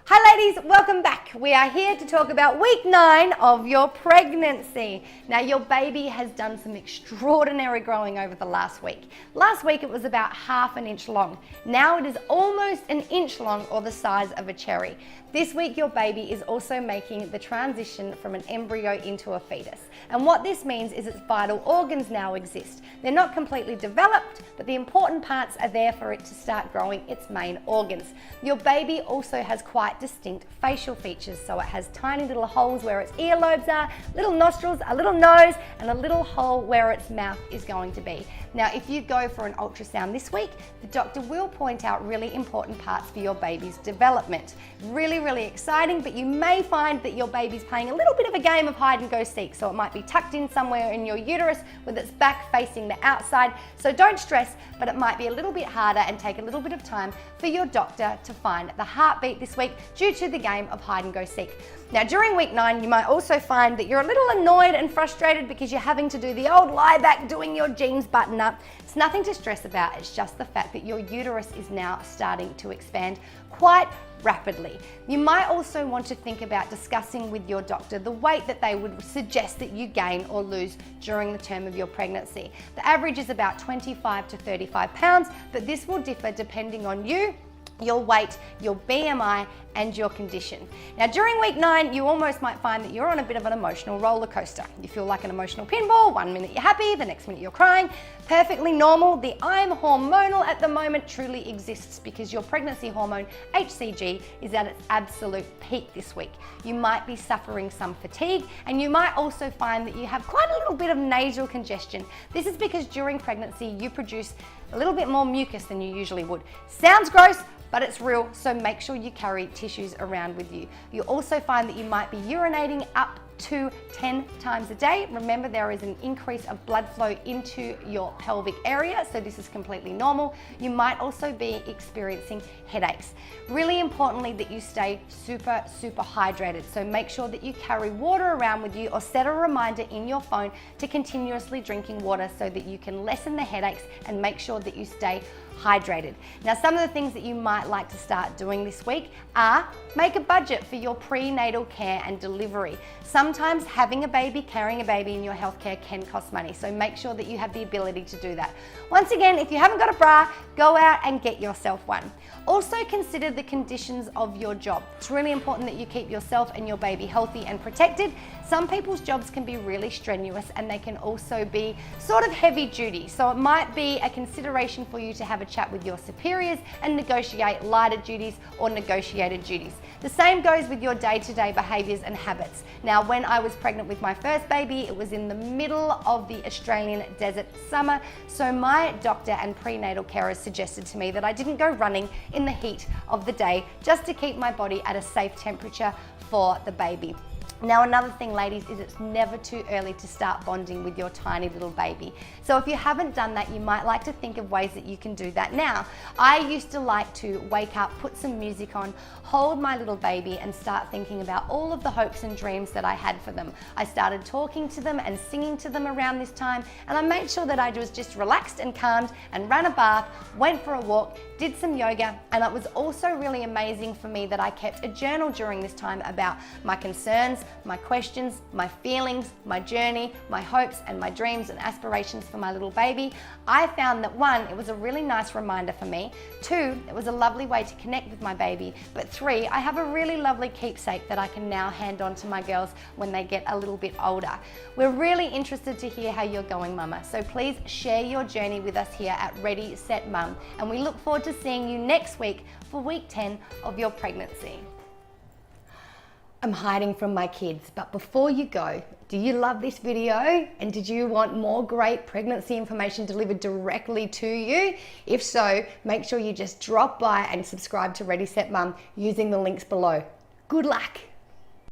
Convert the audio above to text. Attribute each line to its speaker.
Speaker 1: Hi ladies, welcome back. We are here to talk about week 9 of your pregnancy. Now your baby has done some extraordinary growing over the last week. Last week it was about ½ an inch long. Now it is almost an inch long, or the size of a cherry. This week your baby is also making the transition from an embryo into a fetus. And what this means is its vital organs now exist. They're not completely developed, but the important parts are there for it to start growing its main organs. Your baby also has quite distinct facial features, so it has tiny little holes where its earlobes are, little nostrils, a little nose, and a little hole where its mouth is going to be. Now, if you go for an ultrasound this week, the doctor will point out really important parts for your baby's development. Really exciting, but you may find that your baby's playing a little bit of a game of hide and go seek, so it might be tucked in somewhere in your uterus with its back facing the outside. So don't stress, but it might be a little bit harder and take a little bit of time for your doctor to find the heartbeat this week due to the game of hide and go seek. Now during week 9, you might also find that you're a little annoyed and frustrated because you're having to do the old lie back, doing your jeans button up. It's nothing to stress about, it's just the fact that your uterus is now starting to expand quite rapidly. You might also want to think about discussing with your doctor the weight that they would suggest that you gain or lose during the term of your pregnancy. The average is about 25 to 35 pounds, but this will differ depending on you, your weight, your BMI, and your condition. Now during week 9, you almost might find that you're on a bit of an emotional roller coaster. You feel like an emotional pinball. One minute you're happy, the next minute you're crying. Perfectly normal. The I'm hormonal at the moment truly exists because your pregnancy hormone, HCG, is at its absolute peak this week. You might be suffering some fatigue, and you might also find that you have quite a little bit of nasal congestion. This is because during pregnancy, you produce a little bit more mucus than you usually would. Sounds gross, but it's real, so make sure you carry tissues around with you. You'll also find that you might be urinating up to 10 times a day. Remember, there is an increase of blood flow into your pelvic area, so this is completely normal. You might also be experiencing headaches. Really importantly that you stay super hydrated, so make sure that you carry water around with you or set a reminder in your phone to continuously drinking water so that you can lessen the headaches and make sure that you stay hydrated. Now, some of the things that you might like to start doing this week are make a budget for your prenatal care and delivery. Sometimes having a baby, carrying a baby in your healthcare can cost money, so make sure that you have the ability to do that. Once again, if you haven't got a bra, go out and get yourself one. Also consider the conditions of your job. It's really important that you keep yourself and your baby healthy and protected. Some people's jobs can be really strenuous, and they can also be sort of heavy duty. So it might be a consideration for you to have a chat with your superiors and negotiate lighter duties or negotiated duties. The same goes with your day-to-day behaviours and habits. Now, when I was pregnant with my first baby, it was in the middle of the Australian desert summer, so my doctor and prenatal carers suggested to me that I didn't go running in the heat of the day, just to keep my body at a safe temperature for the baby. Now, another thing, ladies, is it's never too early to start bonding with your tiny little baby. So if you haven't done that, you might like to think of ways that you can do that now. I used to like to wake up, put some music on, hold my little baby, and start thinking about all of the hopes and dreams that I had for them. I started talking to them and singing to them around this time, and I made sure that I was just relaxed and calmed and ran a bath, went for a walk, did some yoga, and it was also really amazing for me that I kept a journal during this time about my concerns, my questions, my feelings, my journey, my hopes and my dreams and aspirations for my little baby. I found that 1, it was a really nice reminder for me. 2, it was a lovely way to connect with my baby. But 3, I have a really lovely keepsake that I can now hand on to my girls when they get a little bit older. We're really interested to hear how you're going, Mama. So please share your journey with us here at Ready, Set, Mum. And we look forward to seeing you next week for week 10 of your pregnancy. I'm hiding from my kids, but before you go, do you love this video? And did you want more great pregnancy information delivered directly to you? If so, make sure you just drop by and subscribe to Ready Set Mum using the links below. Good luck.